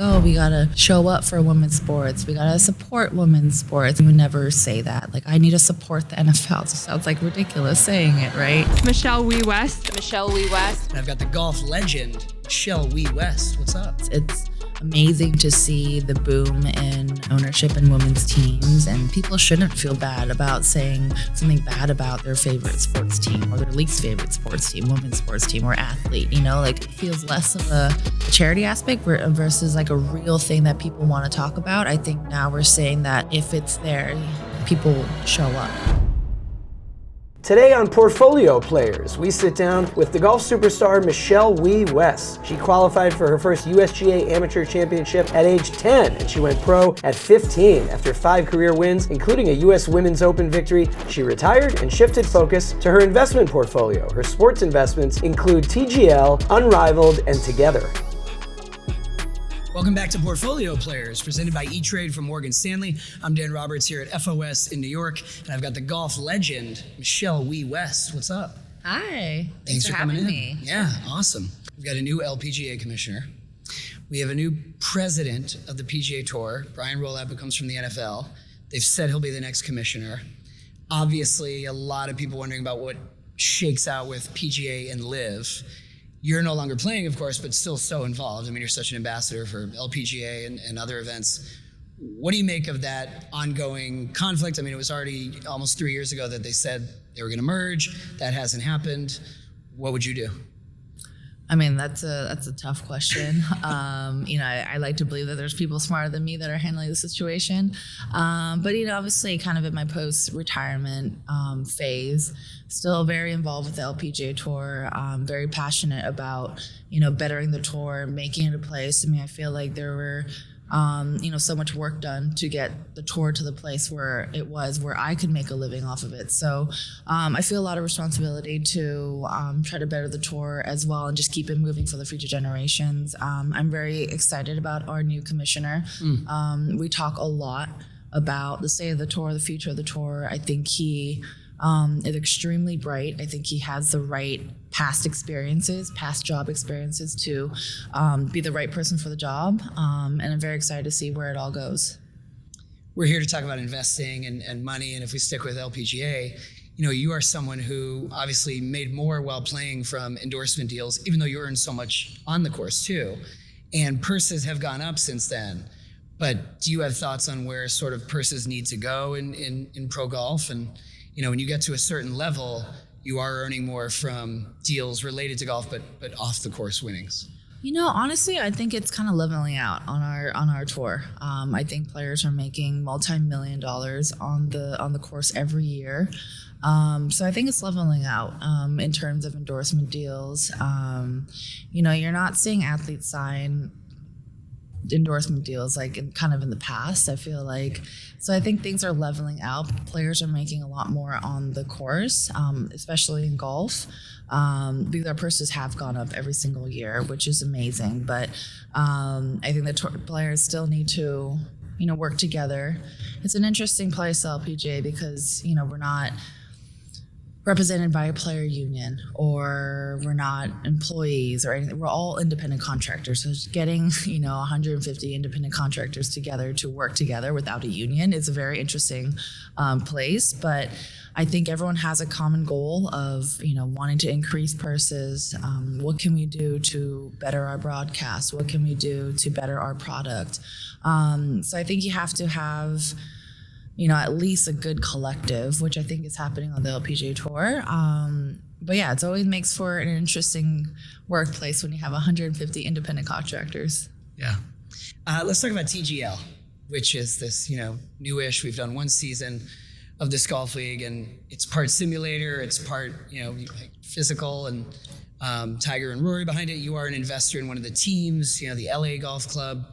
Oh, we gotta show up for women's sports. We gotta support women's sports. We would never say that. Like, I need to support the NFL. It sounds like ridiculous saying it, right? Michelle Wie West. Michelle Wie West. And I've got the golf legend, Michelle Wie West. What's up? It's amazing to see the boom in ownership in women's teams, and people shouldn't feel bad about saying something bad about their favorite sports team or their least favorite sports team, women's sports team or athlete. Like, it feels less of a charity aspect versus like a real thing that people want to talk about. I think now we're saying that if it's there, people show up. Today on Portfolio Players, we sit down with the golf superstar Michelle Wie West. She qualified for her first USGA Amateur Championship at age 10, and she went pro at 15. After 5 career wins, including a US Women's Open victory, she retired and shifted focus to her investment portfolio. Her sports investments include TGL, Unrivaled, and Together. Welcome back to Portfolio Players, presented by E-Trade from Morgan Stanley. I'm Dan Roberts here at FOS in New York, and I've got the golf legend, Michelle Wie West. What's up? Hi. Thanks for coming having in. me. Yeah, awesome. We've got a new LPGA commissioner. We have a new president of the PGA Tour. Brian Rolapp, who comes from the NFL. They've said he'll be the next commissioner. Obviously, a lot of people wondering about what shakes out with PGA and LIV. You're no longer playing, of course, but still so involved. I mean, you're such an ambassador for LPGA and other events. What do you make of that ongoing conflict? I mean, it was already almost 3 years ago that they said they were going to merge. That hasn't happened. What would you do? I mean, that's a tough question. I like to believe that there's people smarter than me that are handling the situation. But obviously kind of in my post-retirement phase, still very involved with the LPGA Tour, very passionate about, bettering the tour, making it a place. I mean, I feel like there were so much work done to get the tour to the place where it was, where I could make a living off of it. So I feel a lot of responsibility to try to better the tour as well and just keep it moving for the future generations. I'm very excited about our new commissioner. We talk a lot about the state of the tour, the future of the tour. I think he is extremely bright. I think he has the right past job experiences to be the right person for the job. And I'm very excited to see where it all goes. We're here to talk about investing and money. And if we stick with LPGA, you are someone who obviously made more while playing from endorsement deals, even though you earned so much on the course too. And purses have gone up since then. But do you have thoughts on where sort of purses need to go in pro golf? And when you get to a certain level, you are earning more from deals related to golf, but off the course winnings. Honestly, I think it's kind of leveling out on our tour. I think players are making multi-million dollars on the course every year. So I think it's leveling out in terms of endorsement deals. You're not seeing athletes sign endorsement deals like in the past, I feel like. So I think things are leveling out. Players are making a lot more on the course, especially in golf, because our purses have gone up every single year, which is amazing. But I think the players still need to work together. It's an interesting place, LPGA, because we're not represented by a player union, or we're not employees or anything. We're all independent contractors. So getting 150 independent contractors together to work together without a union is a very interesting place. But I think everyone has a common goal of wanting to increase purses. What can we do to better our broadcast? What can we do to better our product? So I think you have to have at least a good collective, which I think is happening on the LPGA Tour. But yeah, it always makes for an interesting workplace when you have 150 independent contractors. Yeah. Let's talk about TGL, which is this, newish. We've done one season of this golf league, and it's part simulator, it's part, physical, and Tiger and Rory behind it. You are an investor in one of the teams, the LA Golf Club.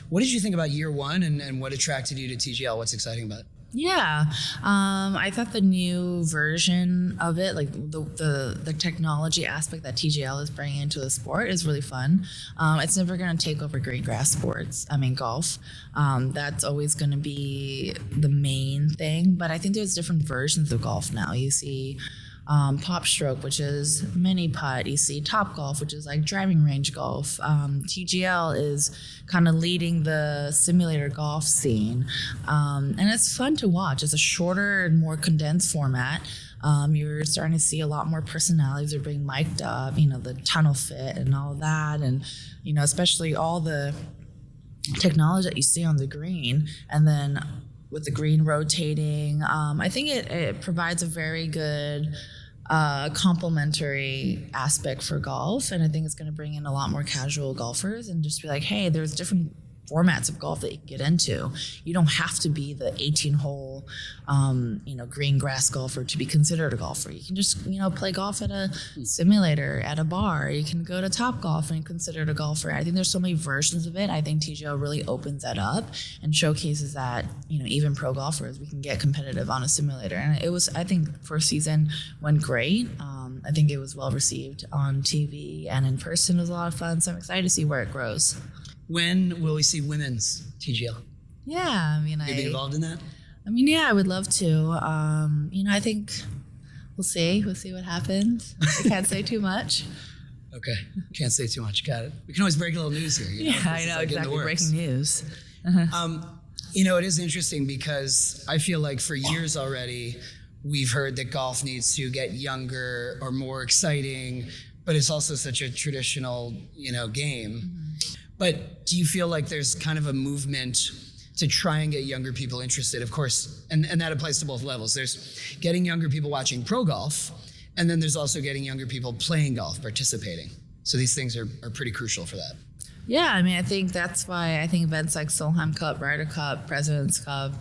What did you think about year one, and what attracted you to TGL? What's exciting about it? Yeah, I thought the new version of it, like the technology aspect that TGL is bringing into the sport, is really fun. It's never going to take over green grass sports. I mean, golf. That's always going to be the main thing. But I think there's different versions of golf now. You see Pop Stroke, which is mini putt. You see Top Golf, which is like driving range golf. TGL is kind of leading the simulator golf scene. And it's fun to watch. It's a shorter and more condensed format. You're starting to see a lot more personalities are being mic'd up, the tunnel fit and all of that. And, especially all the technology that you see on the green. And then with the green rotating, I think it provides a very good complementary aspect for golf. And I think it's going to bring in a lot more casual golfers and just be like, hey, there's different formats of golf that you can get into. You don't have to be the 18-hole, green grass golfer to be considered a golfer. You can just, play golf at a simulator, at a bar. You can go to Top Golf and consider it a golfer. I think there's so many versions of it. I think TGL really opens that up and showcases that, even pro golfers, we can get competitive on a simulator. And I think first season went great. I think it was well received on TV and in person. It was a lot of fun. So I'm excited to see where it grows. When will we see women's TGL? Yeah, Will you be involved in that? I would love to. I think we'll see. We'll see what happens. I can't say too much. Okay, can't say too much. Got it. We can always break a little news here. Yeah, I know, exactly. Breaking news. It is interesting because I feel like for years already, we've heard that golf needs to get younger or more exciting, but it's also such a traditional, game. Mm-hmm. But do you feel like there's kind of a movement to try and get younger people interested? Of course, and that applies to both levels. There's getting younger people watching pro golf, and then there's also getting younger people playing golf, participating. So these things are pretty crucial for that. Yeah, I think that's why I think events like Solheim Cup, Ryder Cup, President's Cup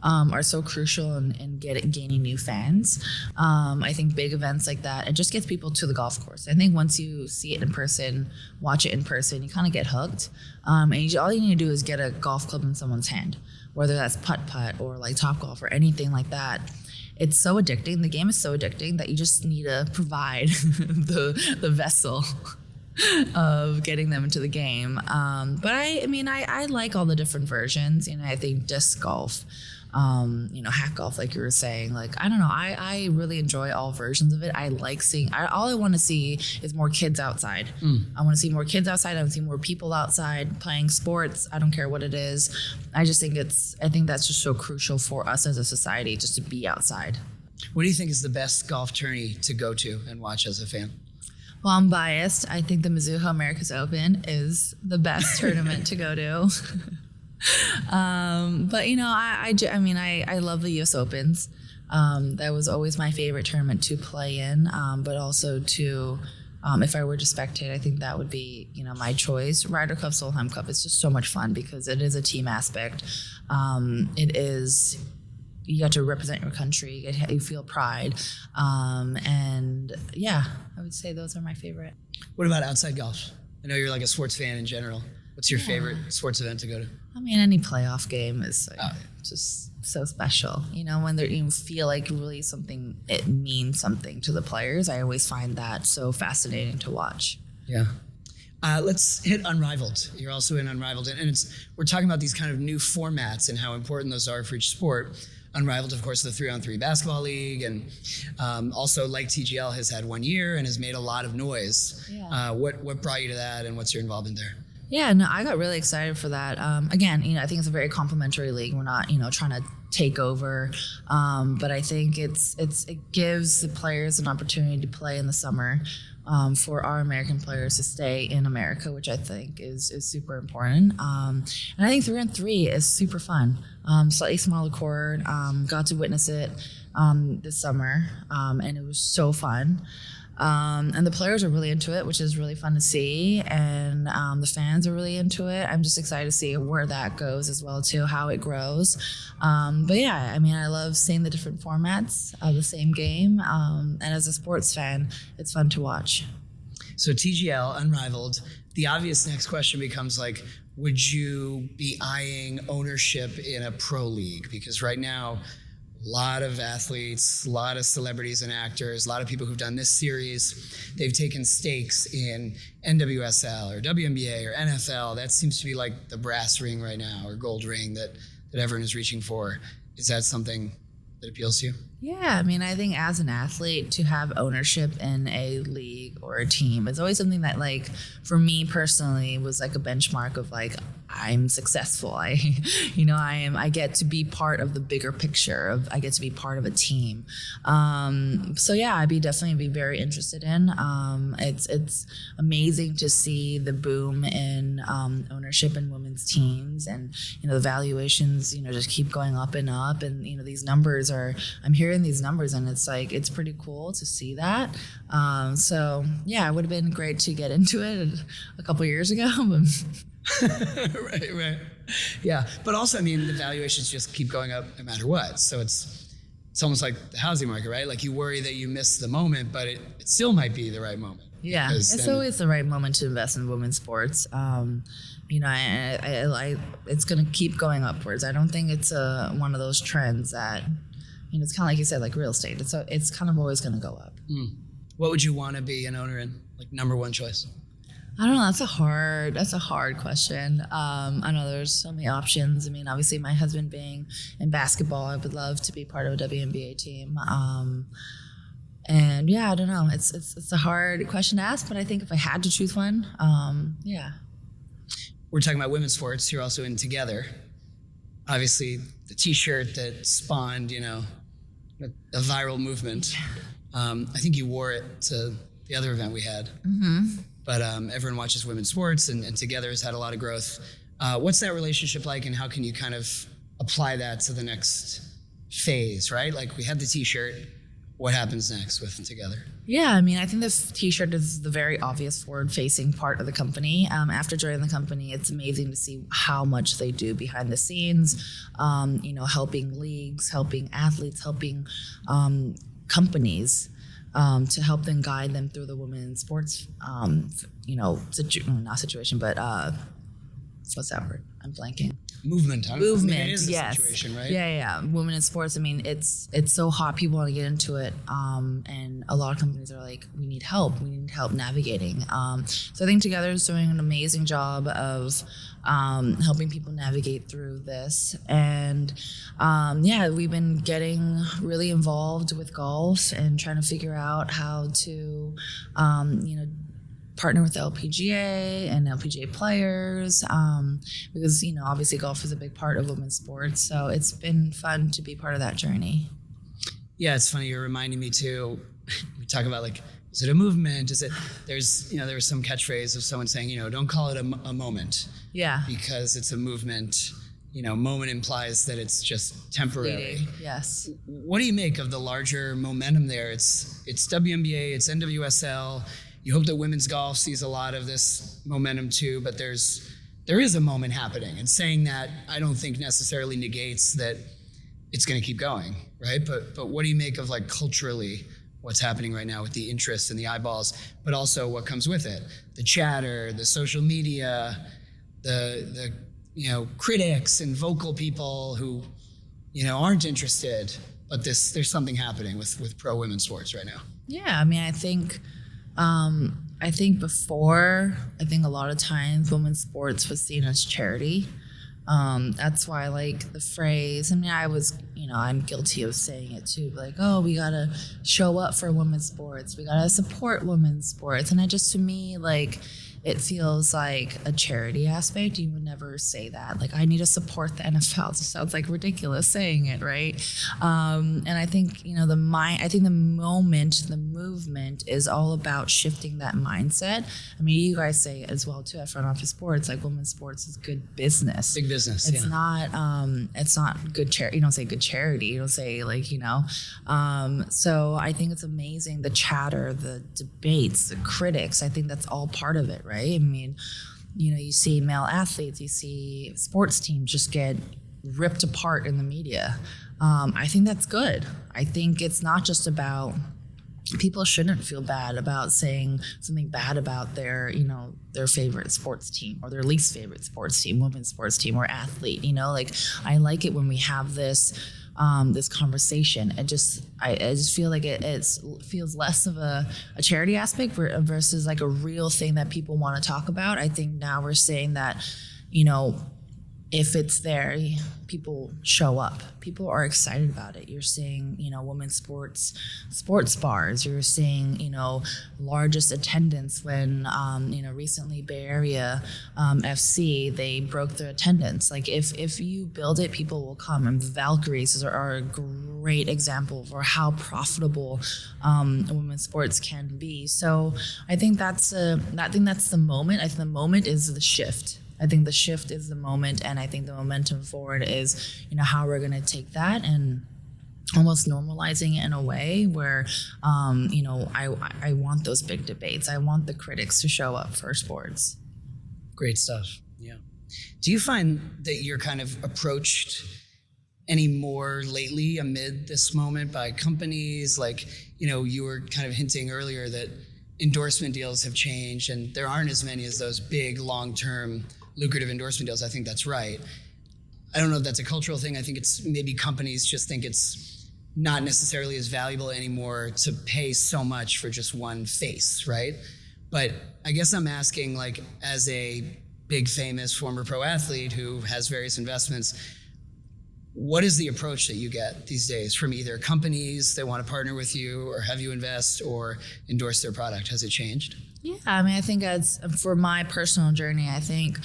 are so crucial in gaining new fans. I think big events like that, it just gets people to the golf course. I think once you see it in person, watch it in person, you kind of get hooked. And all you need to do is get a golf club in someone's hand, whether that's putt-putt or like Top Golf or anything like that. It's so addicting. The game is so addicting that you just need to provide the vessel of getting them into the game. But I like all the different versions. I think disc golf, hat golf, like you were saying, I don't know. I really enjoy all versions of it. I like seeing, all I want to see is more kids outside. I want to see more kids outside. I want to see more people outside playing sports. I don't care what it is. I think that's just so crucial for us as a society, just to be outside. What do you think is the best golf tourney to go to and watch as a fan? Well, I'm biased. I think the Mizuho America's Open is the best tournament to go to. But I love the U.S. Opens. That was always my favorite tournament to play in. But also to, if I were to spectate, I think that would be my choice. Ryder Cup, Solheim Cup. It's just so much fun because it is a team aspect. It is. You get to represent your country. You feel pride. And yeah, I would say those are my favorite. What about outside golf? I know you're like a sports fan in general. What's your favorite sports event to go to? Any playoff game is just so special. When you feel like really it means something to the players. I always find that so fascinating to watch. Yeah. Let's hit Unrivaled. You're also in Unrivaled. And we're talking about these kind of new formats and how important those are for each sport. Unrivaled, of course, the 3-on-3 basketball league, and also like TGL has had 1 year and has made a lot of noise. Yeah. What brought you to that, and what's your involvement there? Yeah, no, I got really excited for that. Again, I think it's a very complimentary league. We're not, trying to take over, but I think it gives the players an opportunity to play in the summer. For our American players to stay in America, which I think is super important. And I think 3-on-3 is super fun. Slightly smaller court, got to witness it this summer, and it was so fun. And the players are really into it, which is really fun to see. And the fans are really into it. I'm just excited to see where that goes as well, too, how it grows. But yeah, I love seeing the different formats of the same game. And as a sports fan, it's fun to watch. So TGL, Unrivaled, the obvious next question becomes would you be eyeing ownership in a pro league? Because right now, a lot of athletes, a lot of celebrities and actors, a lot of people who've done this series, they've taken stakes in NWSL or WNBA or NFL. That seems to be like the brass ring right now, or gold ring that everyone is reaching for. Is that something that appeals to you? Yeah, I mean, I think as an athlete, to have ownership in a league or a team is always something that, like, for me personally, was like a benchmark of like, I'm successful. I get to be part of the bigger picture I get to be part of a team. So yeah, definitely be very interested in. It's amazing to see the boom in ownership in women's teams, and the valuations just keep going up and up, and these numbers I'm hearing these numbers, and it's like, it's pretty cool to see that. So yeah, it would have been great to get into it a couple years ago. Right. Yeah, but also, I mean, the valuations just keep going up no matter what. So it's almost like the housing market, right? Like, you worry that you miss the moment, but it still might be the right moment. Yeah, it's always the right moment to invest in women's sports. It's going to keep going upwards. I don't think it's one of those trends that, it's kind of like you said, like real estate. It's kind of always going to go up. What would you want to be an owner in? Like, number one choice? I don't know. That's a hard question. I know there's so many options. I mean, obviously, my husband being in basketball, I would love to be part of a WNBA team. And yeah, I don't know. It's a hard question to ask, but I think if I had to choose one, yeah. We're talking about women's sports. You're also in Together. Obviously, the T-shirt that spawned, a viral movement. I think you wore it to the other event we had. Mm-hmm. But everyone watches women's sports, and Together has had a lot of growth. What's that relationship like, and how can you kind of apply that to the next phase, right? Like, we had the T-shirt. What happens next with Together? Yeah, I mean, I think this T-shirt is the very obvious forward-facing part of the company. After joining the company, it's amazing to see how much they do behind the scenes, helping leagues, helping athletes, helping companies, to help them guide them through the women's sports, not situation, but what's that word? I'm blanking. Movement. Movement, it is a yes. situation, right? Yeah. Women in sports, I mean, it's so hot. People want to get into it. And a lot of companies are like, we need help. We need help navigating. So I think Together is doing an amazing job of helping people navigate through this. And we've been getting really involved with golf and trying to figure out how to, partner with the LPGA and LPGA players, because, obviously golf is a big part of women's sports. So it's been fun to be part of that journey. Yeah, it's funny. You're reminding me too. We talk about, like, is it a movement? There was some catchphrase of someone saying, don't call it a moment. Yeah. Because it's a movement. Moment implies that it's just temporary. Fleeting. Yes. What do you make of the larger momentum there? It's WNBA, it's NWSL. You hope that women's golf sees a lot of this momentum too, but there is a moment happening, and saying that, I don't think necessarily negates that it's going to keep going, right? But what do you make of, like, culturally what's happening right now with the interest and the eyeballs, but also what comes with it? The chatter, the social media, the critics and vocal people who aren't interested, but there's something happening with pro women's sports right now. Yeah, I mean, I think before, a lot of times women's sports was seen as charity. That's why, like, the phrase, I mean, I'm guilty of saying it too, like, oh, we gotta show up for women's sports. We gotta support women's sports. And to me, like, it feels like a charity aspect. You would never say that. Like, I need to support the NFL. It sounds like ridiculous saying it, right? And I think, the movement is all about shifting that mindset. I mean, you guys say it as well too at Front Office Sports, like, women's sports is good business. Big business. It's not good charity. You don't say good charity. You don't say, like, so I think it's amazing, the chatter, the debates, the critics. I think that's all part of it, right? I mean, you see male athletes, you see sports teams just get ripped apart in the media. I think that's good. I think it's not just about, people shouldn't feel bad about saying something bad about their favorite sports team or their least favorite sports team, women's sports team or athlete. Like, I like it when we have this conversation. I just feel like it feels less of a charity aspect versus like a real thing that people want to talk about. I think now we're saying that, if it's there, people show up. People are excited about it. You're seeing, women's sports bars. You're seeing, largest attendance when, recently Bay Area FC, they broke their attendance. Like if you build it, people will come. And the Valkyries are a great example for how profitable women's sports can be. So I think that's the moment. I think the moment is the shift. I think the shift is the moment, and I think the momentum forward is, how we're going to take that and almost normalizing it in a way where, I want those big debates. I want the critics to show up for sports. Great stuff. Yeah. Do you find that you're kind of approached any more lately amid this moment by companies? Like, you were kind of hinting earlier that endorsement deals have changed and there aren't as many as those big long-term lucrative endorsement deals. I think that's right. I don't know if that's a cultural thing. I think it's maybe companies just think it's not necessarily as valuable anymore to pay so much for just one face, right? But I guess I'm asking, like, as a big famous former pro athlete who has various investments, what is the approach that you get these days from either companies that want to partner with you or have you invest or endorse their product? Has it changed? Yeah, I think for my personal journey, I think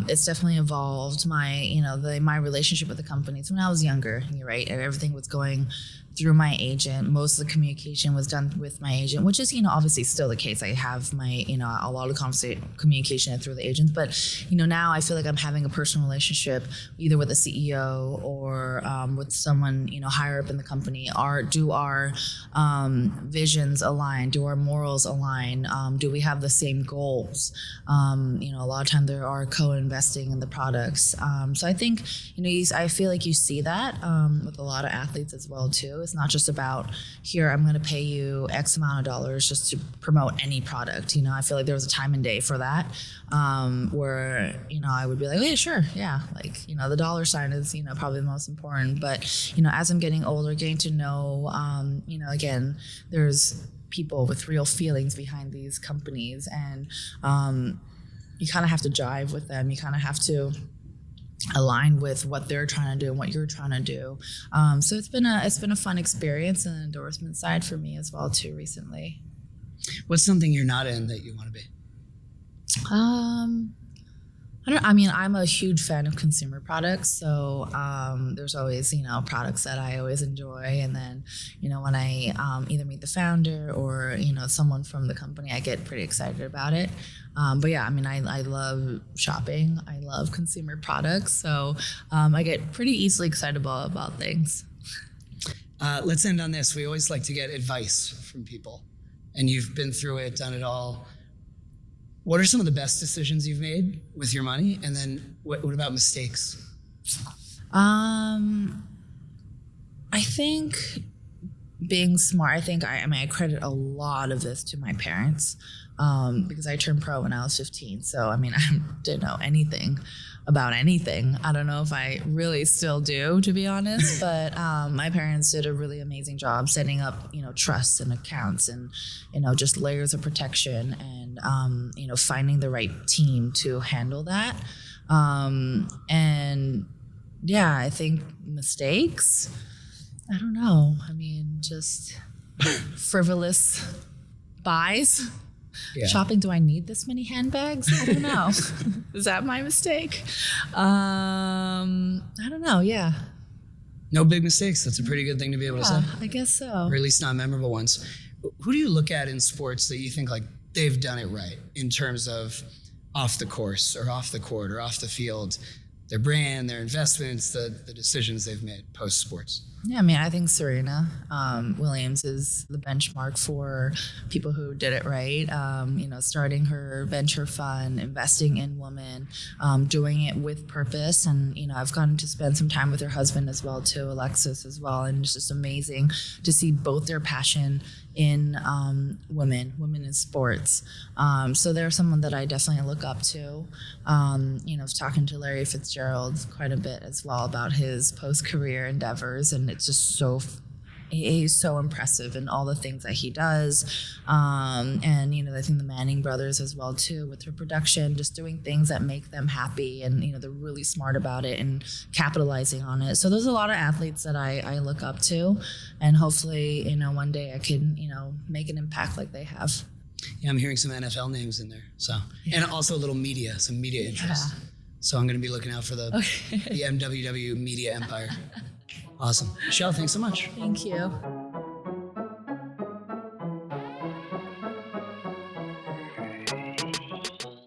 it's definitely evolved. My relationship with the companies when I was younger. You're right, everything was going through my agent. Most of the communication was done with my agent, which is obviously still the case. I have my a lot of communication through the agents, but now I feel like I'm having a personal relationship either with a CEO or with someone higher up in the company. Do our visions align? Do our morals align? Do we have the same goals? A lot of times there are co-investing in the products. So I think I feel like you see that with a lot of athletes as well too. It's not just about here, I'm going to pay you X amount of dollars just to promote any product. I feel like there was a time and day for that where, I would be like, yeah, sure. Yeah. Like, the dollar sign is, probably the most important. But, as I'm getting older, getting to know, again, there's people with real feelings behind these companies and you kind of have to jive with them. You kind of have to align with what they're trying to do and what you're trying to do. So it's been a fun experience on the endorsement side for me as well too recently. What's something you're not in that you want to be? I'm a huge fan of consumer products. So there's always, products that I always enjoy. And then, when I either meet the founder or, someone from the company, I get pretty excited about it. But yeah, I love shopping. I love consumer products. So I get pretty easily excited about things. Let's end on this. We always like to get advice from people. And you've been through it, done it all. What are some of the best decisions you've made with your money? And then what about mistakes? I think being smart. I credit a lot of this to my parents because I turned pro when I was 15. So, I didn't know anything about anything. I don't know if I really still do, to be honest, but my parents did a really amazing job setting up, trusts and accounts and, just layers of protection and, finding the right team to handle that. And yeah, I think mistakes, I don't know. Just frivolous buys. Yeah. Shopping, do I need this many handbags? I don't know. Is that my mistake? I don't know, yeah. No big mistakes. That's a pretty good thing to be able to say. I guess so. Or at least not memorable ones. Who do you look at in sports that you think like they've done it right in terms of off the course or off the court or off the field? Their brand, their investments, the decisions they've made post-sports. Yeah, I think Serena Williams is the benchmark for people who did it right. Starting her venture fund, investing in women, doing it with purpose. And, I've gotten to spend some time with her husband as well, too, Alexis as well. And it's just amazing to see both their passion in women in sports. So they're someone that I definitely look up to. I was talking to Larry Fitzgerald quite a bit as well about his post-career endeavors, and it's just so he's so impressive in all the things that he does. And, you know, I think the Manning brothers as well, too, with their production, just doing things that make them happy. And, you know, they're really smart about it and capitalizing on it. So there's a lot of athletes that I look up to. And hopefully, you know, one day I can, you know, make an impact like they have. Yeah, I'm hearing some NFL names in there. So, and also a little media, some media interest. Yeah. So I'm going to be looking out for the MWW media empire. Awesome. Michelle, thanks so much. Thank you.